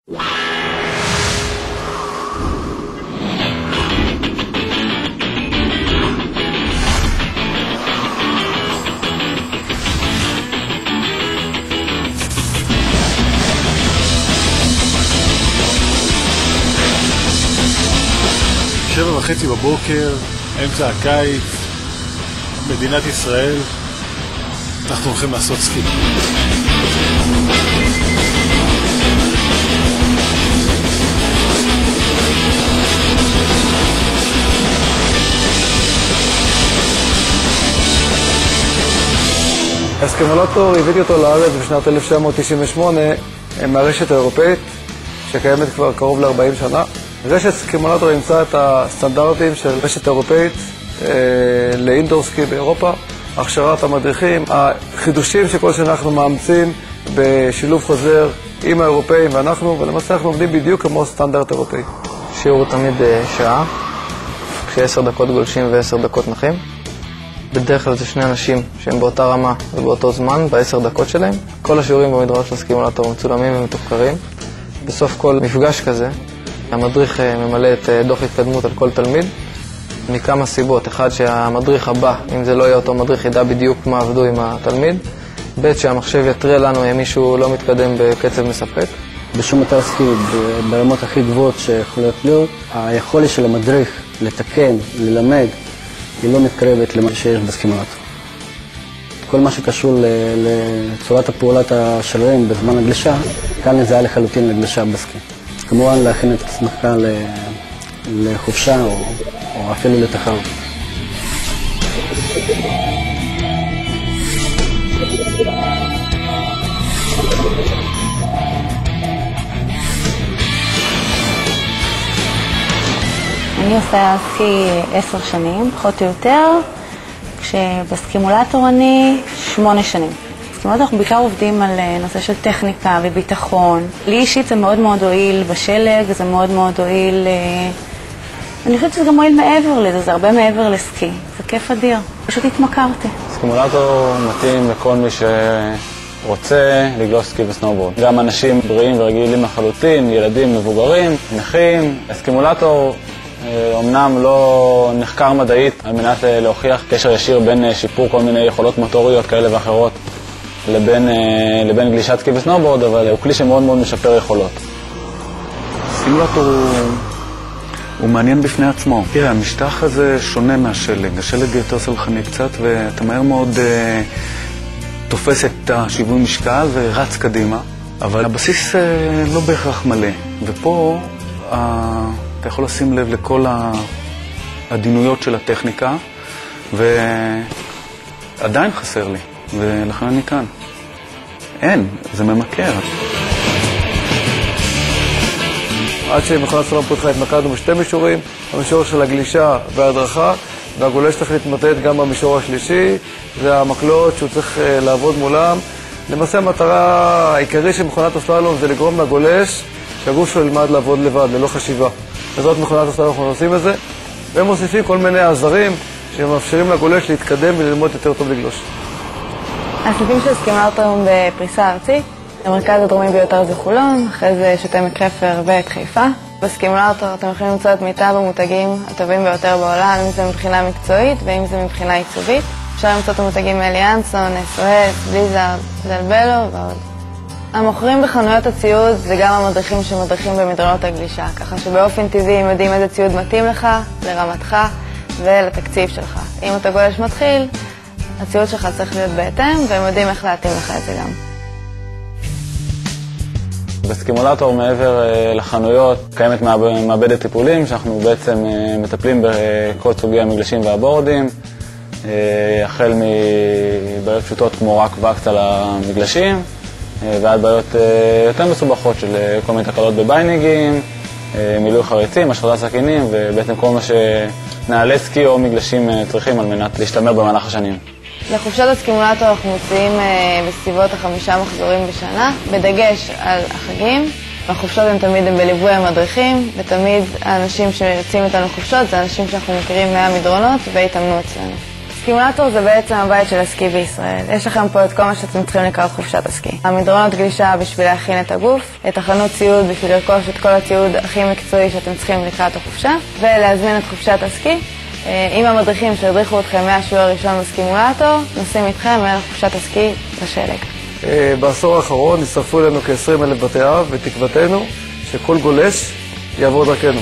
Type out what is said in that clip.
שבע וחצי בבוקר, אמצע הקיץ, מדינת ישראל, אנחנו הולכים לעשות סקי. הסקימולטור הבאתי אותו לארץ בשנת 1998 מהרשת האירופאית שקיימת כבר קרוב ל-40 שנה. רשת סקימולטור ימצא את הסטנדרטים של רשת אירופאית לאינדור סקי באירופה, הכשרת המדריכים, החידושים שכל שנה אנחנו מאמצים בשילוב חוזר עם האירופאים ואנחנו, ולמעשה אנחנו עובדים בדיוק כמו סטנדרט אירופאי. שיעור תמיד שעה, כש10 דקות גולשים ו10 דקות נחים. בדרך כלל זה שני אנשים שהם באותה רמה ובאותו זמן, ב10 דקות שלהם. כל השיעורים במדרג של הסקימולטור מצולמים ומתוחקרים. בסוף כל מפגש כזה, המדריך ממלא את דוח התקדמות על כל תלמיד, מכמה סיבות. אחד, שהמדריך הבא, אם זה לא יהיה אותו מדריך, ידע בדיוק מה עבדו עם התלמיד. ב', שהמחשב יתראה לנו אם מישהו לא מתקדם בקצב מספק. בשום אתר סקי, ברמות הכי גבוהות שיכולות להיות, היכולת של המדריך לתקן, ללמד, היא לא מתקרבת למה שיש בסקימולטור. כל מה שקשור לצורת הפעולת השרירים בזמן הגלישה, כאן זה היה לחלוטין לגלישה בסקי. כמובן להכין את עצמך לחופשה או אפילו לתחרות. אני עושה סקי 10 שנים, פחות או יותר, כשבסקימולטור אני 8 שנים. בסקימולטור אנחנו בעיקר עובדים על נושא של טכניקה וביטחון. לי אישית זה מאוד מאוד הועיל בשלג, זה מאוד מאוד הועיל, אני חושבת שזה גם הועיל מעבר לזה, זה הרבה מעבר לסקי. זה כיף אדיר, פשוט התמכרתי. סקימולטור מתאים לכל מי שרוצה לגלוש סקי וסנובורד. גם אנשים בריאים ורגילים לחלוטין, ילדים, מבוגרים, נכים. הסקימולטור אמנם לא נחקר מדעית על מנת להוכיח קשר ישיר בין שיפור כל מיני יכולות מוטוריות כאלה ואחרות לבין גלישת סקי וסנובורד, אבל הוא כלי שמאוד מאוד משפר יכולות. הסקימולטור הוא מעניין בפני עצמו. תראה, המשטח הזה שונה מהשלג. השלג יותר סלחני קצת, ואתה מהר מאוד תופס את השיווי משקל ורץ קדימה, אבל הבסיס לא בהכרח מלא. ופה אתה יכול לשים לב לכל העדינויות של הטכניקה, ועדיין חסר לי, ולכן אני כאן. אין, זה ממכר. עד שמכונת סולם פותחה התמקדנו בשתי מישורים, המישור של הגלישה וההדרכה, והגולש צריך להתמתד גם במישור השלישי, זה המקלות שהוא צריך לעבוד מולם. למעשה המטרה העיקרית של מכונת הסללום זה לגרום לגולש שהגוף שלו ילמד לעבוד לבד, ללא חשיבה. בעזרת מכונת הסללום אנחנו עושים את זה, והם מוסיפים כל מיני עזרים שמאפשרים לגולש להתקדם וללמוד יותר טוב לגלוש. הסניפים של סקימולטור בפריסה ארצית. המרכז הדרומי ביותר זה חולון, אחרי זה יש את עמק חפר ואת חיפה. בסקימולטור אתם יכולים למצוא את מיטב המותגים הטובים ביותר בעולם, אם זה מבחינה מקצועית ואם זה מבחינה עיצובית. אפשר למצוא את המותגים אליאנסון, SOS, בליזארד, דלבלו ועוד. המוכרים בחנויות הציוד זה גם המדריכים שמדריכים במדרנות הגלישה, ככה שבאופן טבעי הם יודעים איזה ציוד מתאים לך, לרמתך ולתקציב שלך. אם אתה גולש מתחיל, הציוד שלך צריך להיות בהתאם, והם יודעים איך להתאים לך את זה גם. בסקימולטור מעבר לחנויות קיימת מעבדת טיפולים, שאנחנו בעצם מטפלים בכל סוגי המגלשים והבורדים, החל מבעיות פשוטות כמו רק וקס על המגלשים, ועד בעיות יותר מסובכות של כל מיני תקלות בביינינגים, מילוי חריצים, השחטת סכינים, ובעצם כל מה שנעלי סקי או מגלשים צריכים על מנת להשתמר במהלך השנים. לחופשות הסקימולטור אנחנו מוציאים בסביבות 5 מחזורים בשנה, בדגש על החגים. החופשות תמיד הם בליווי המדריכים, ותמיד האנשים שיוצאים איתנו חופשות זה אנשים שאנחנו מכירים מהמדרונות והתאמנו אצלנו. סקימולטור זה בעצם הבית של הסקי בישראל. יש לכם פה את כל מה שאתם צריכים לקראת חופשת הסקי. המדרונות גלישה בשביל להכין את הגוף, את החנות ציוד בשביל לרכוש את כל הציוד הכי מקצועי שאתם צריכים לקראת החופשה, ולהזמין את חופשת הסקי. עם המדריכים שהדריכו אתכם מהשיעור הראשון בסקימולטור, נוסעים איתכם אל חופשת הסקי בשלג. בעשור האחרון נצטרפו אלינו כ-20,000 בתי אב, ותקוותנו שכל גולש יעבור דרכנו.